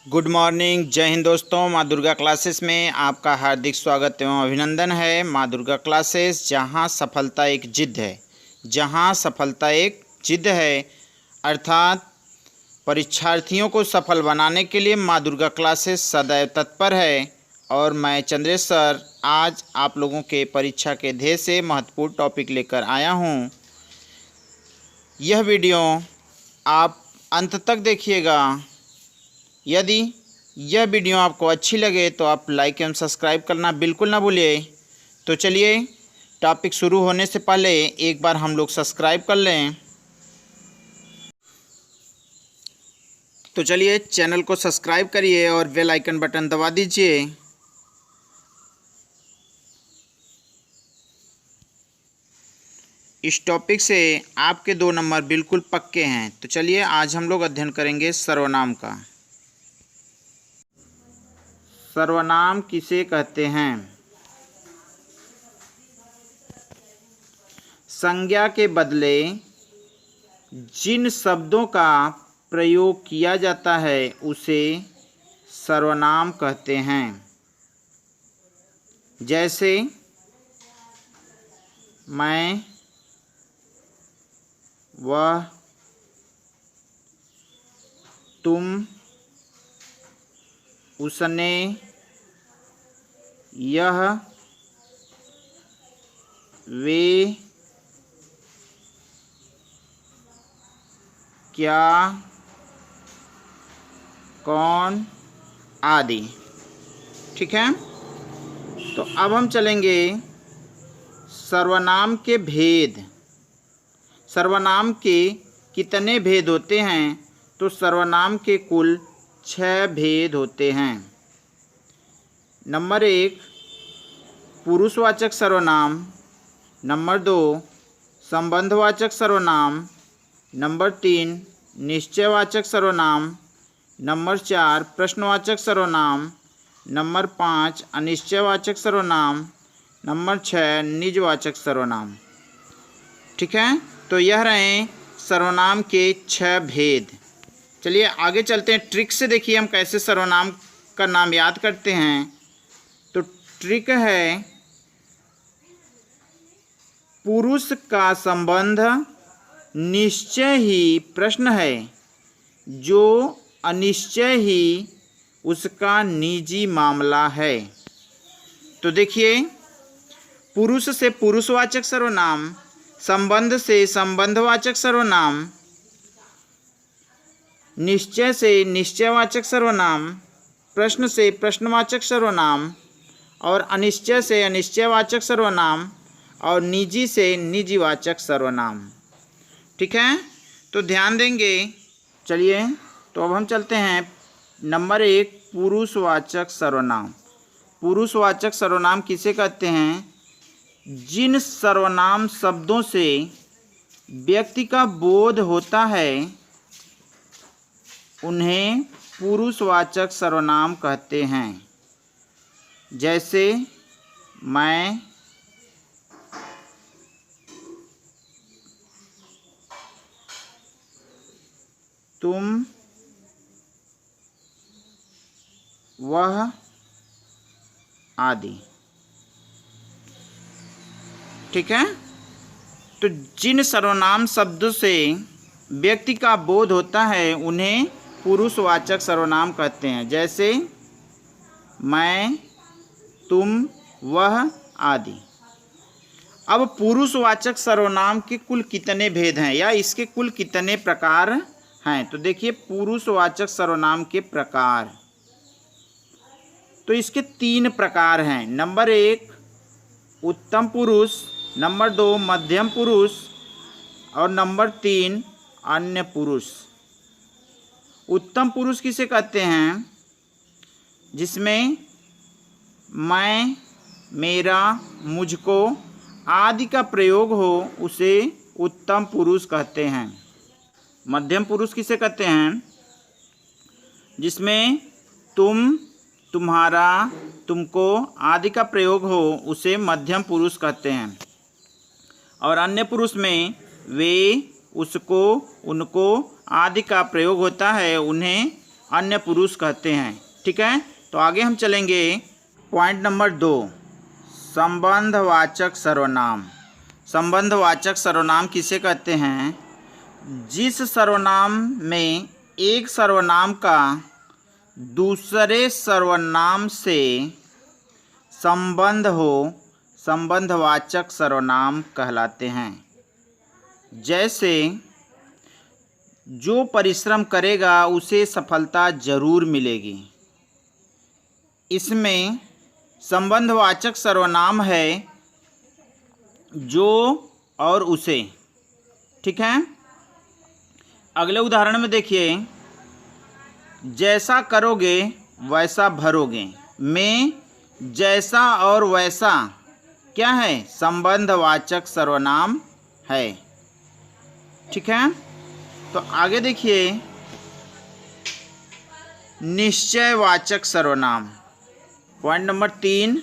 Good morning, जय हिंद दोस्तों। माँ दुर्गा क्लासेस में आपका हार्दिक स्वागत एवं अभिनंदन है। माँ दुर्गा क्लासेस, जहाँ सफलता एक जिद है, जहाँ सफलता एक जिद है, अर्थात परीक्षार्थियों को सफल बनाने के लिए माँ दुर्गा क्लासेस सदैव तत्पर है। और मैं चंद्रेश सर आज आप लोगों के परीक्षा के ध्येय से महत्वपूर्ण टॉपिक लेकर आया हूँ। यह वीडियो आप अंत तक देखिएगा। यदि यह वीडियो आपको अच्छी लगे तो आप लाइक एवं सब्सक्राइब करना बिल्कुल ना भूलिए। तो चलिए, टॉपिक शुरू होने से पहले एक बार हम लोग सब्सक्राइब कर लें। तो चलिए, चैनल को सब्सक्राइब करिए और बेल आइकन बटन दबा दीजिए। इस टॉपिक से आपके 2 नंबर बिल्कुल पक्के हैं। तो चलिए, आज हम लोग अध्ययन करेंगे सर्वनाम का। सर्वनाम किसे कहते हैं? संज्ञा के बदले जिन शब्दों का प्रयोग किया जाता है उसे सर्वनाम कहते हैं। जैसे मैं, वह, तुम, उसने, यह, वे, क्या, कौन आदि। ठीक है, तो अब हम चलेंगे सर्वनाम के भेद। सर्वनाम के कितने भेद होते हैं? तो सर्वनाम के कुल 6 भेद होते हैं। नंबर 1 पुरुषवाचक सर्वनाम, नंबर 2 संबंधवाचक सर्वनाम, नंबर 3 निश्चयवाचक सर्वनाम, नंबर 4 प्रश्नवाचक सर्वनाम, नंबर 5 अनिश्चयवाचक सर्वनाम, नंबर 6 निजवाचक सर्वनाम। ठीक है, तो यह रहे सर्वनाम के 6 भेद। चलिए आगे चलते हैं। ट्रिक से देखिए हम कैसे सर्वनाम का नाम याद करते हैं। तो ट्रिक है, पुरुष का संबंध निश्चय ही प्रश्न है, जो अनिश्चय ही उसका निजी मामला है। तो देखिए, पुरुष से पुरुषवाचक सर्वनाम, संबंध से संबंधवाचक सर्वनाम, निश्चय से निश्चयवाचक सर्वनाम, प्रश्न से प्रश्नवाचक सर्वनाम, और अनिश्चय से अनिश्चयवाचक सर्वनाम, और निजी से निजीवाचक सर्वनाम। ठीक है, तो ध्यान देंगे। चलिए, तो अब हम चलते हैं। नंबर 1 पुरुषवाचक सर्वनाम। पुरुषवाचक सर्वनाम किसे कहते हैं? जिन सर्वनाम शब्दों से व्यक्ति का बोध होता है उन्हें पुरुषवाचक सर्वनाम कहते हैं। जैसे मैं, तुम, वह आदि। ठीक है, तो जिन सर्वनाम शब्दों से व्यक्ति का बोध होता है उन्हें पुरुषवाचक सर्वनाम कहते हैं। जैसे मैं, तुम, वह आदि। अब पुरुषवाचक सर्वनाम के कुल कितने भेद हैं या इसके कुल कितने प्रकार हैं? तो देखिए, पुरुषवाचक सर्वनाम के प्रकार तो इसके 3 प्रकार हैं। नंबर 1 उत्तम पुरुष, नंबर 2 मध्यम पुरुष, और नंबर 3 अन्य पुरुष। उत्तम पुरुष किसे कहते हैं? जिसमें मैं, मेरा, मुझको आदि का प्रयोग हो उसे उत्तम पुरुष कहते हैं। मध्यम पुरुष किसे कहते हैं? जिसमें तुम, तुम्हारा, तुमको आदि का प्रयोग हो उसे मध्यम पुरुष कहते हैं। और अन्य पुरुष में वे, उसको, उनको आदि का प्रयोग होता है, उन्हें अन्य पुरुष कहते हैं। ठीक है, तो आगे हम चलेंगे। पॉइंट नंबर 2, संबंधवाचक सर्वनाम। संबंधवाचक सर्वनाम किसे कहते हैं? जिस सर्वनाम में एक सर्वनाम का दूसरे सर्वनाम से संबंध हो, संबंधवाचक सर्वनाम कहलाते हैं। जैसे जो परिश्रम करेगा उसे सफलता जरूर मिलेगी। इसमें संबंधवाचक सर्वनाम है जो और उसे। ठीक है, अगले उदाहरण में देखिए, जैसा करोगे वैसा भरोगे में जैसा और वैसा क्या है? संबंधवाचक सर्वनाम है। ठीक है, तो आगे देखिए, निश्चयवाचक सर्वनाम। पॉइंट नंबर 3,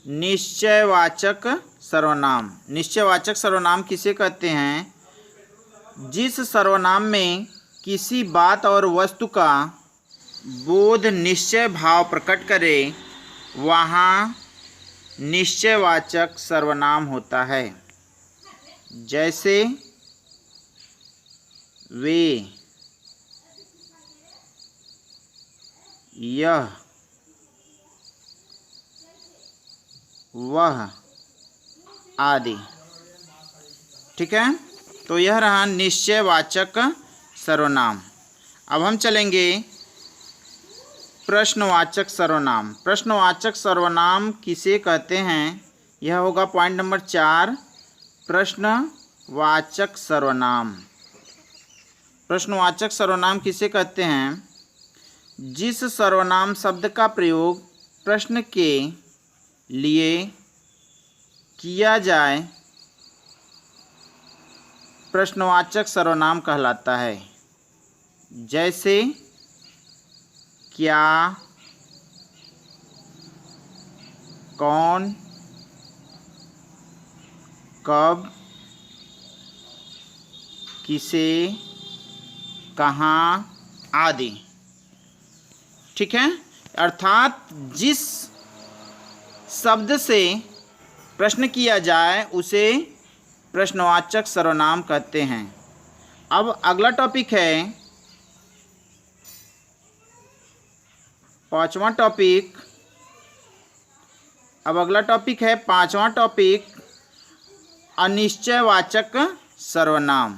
निश्चयवाचक सर्वनाम। निश्चयवाचक सर्वनाम किसे कहते हैं? जिस सर्वनाम में किसी बात और वस्तु का बोध निश्चय भाव प्रकट करे वहाँ निश्चयवाचक सर्वनाम होता है। जैसे वे, यह, वह आदि। ठीक है, तो यह रहा निश्चयवाचक सर्वनाम। अब हम चलेंगे प्रश्नवाचक सर्वनाम। प्रश्नवाचक सर्वनाम किसे कहते हैं? यह होगा पॉइंट नंबर 4, प्रश्नवाचक सर्वनाम। प्रश्नवाचक सर्वनाम किसे कहते हैं? जिस सर्वनाम शब्द का प्रयोग प्रश्न के लिए किया जाए प्रश्नवाचक सर्वनाम कहलाता है। जैसे क्या, कौन, कब, किसे, कहाँ आदि। ठीक है, अर्थात जिस शब्द से प्रश्न किया जाए उसे प्रश्नवाचक सर्वनाम कहते हैं। अब अगला टॉपिक है 5वां टॉपिक। अब अगला टॉपिक है 5वां टॉपिक, अनिश्चयवाचक सर्वनाम।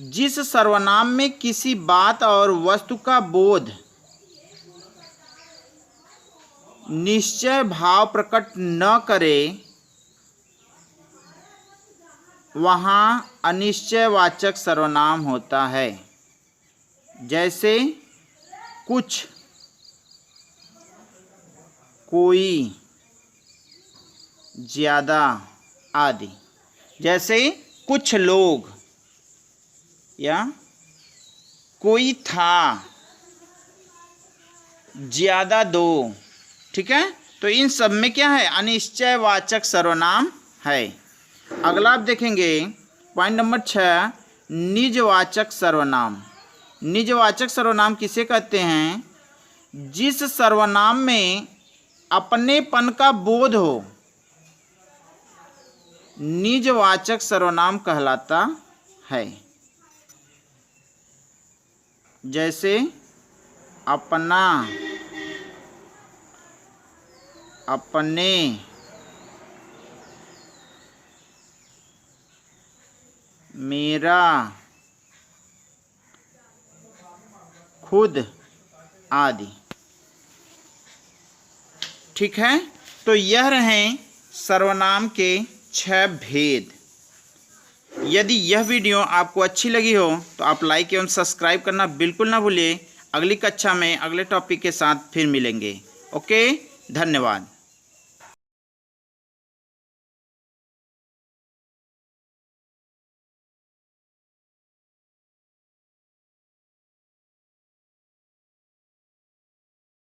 जिस सर्वनाम में किसी बात और वस्तु का बोध निश्चय भाव प्रकट न करे वहाँ अनिश्चयवाचक सर्वनाम होता है। जैसे कुछ, कोई, ज़्यादा आदि। जैसे कुछ लोग या कोई था, ज़्यादा दो। ठीक है, तो इन सब में क्या है? अनिश्चयवाचक सर्वनाम है। अगला आप देखेंगे पॉइंट नंबर 6, निजवाचक सर्वनाम। निजवाचक सर्वनाम किसे कहते हैं? जिस सर्वनाम में अपनेपन का बोध हो निजवाचक सर्वनाम कहलाता है। जैसे अपना, अपने, मेरा, खुद आदि। ठीक है, तो यह रहे सर्वनाम के 6 भेद। यदि यह वीडियो आपको अच्छी लगी हो तो आप लाइक एवं सब्सक्राइब करना बिल्कुल ना भूलिए। अगली कक्षा में अगले टॉपिक के साथ फिर मिलेंगे। ओके, धन्यवाद।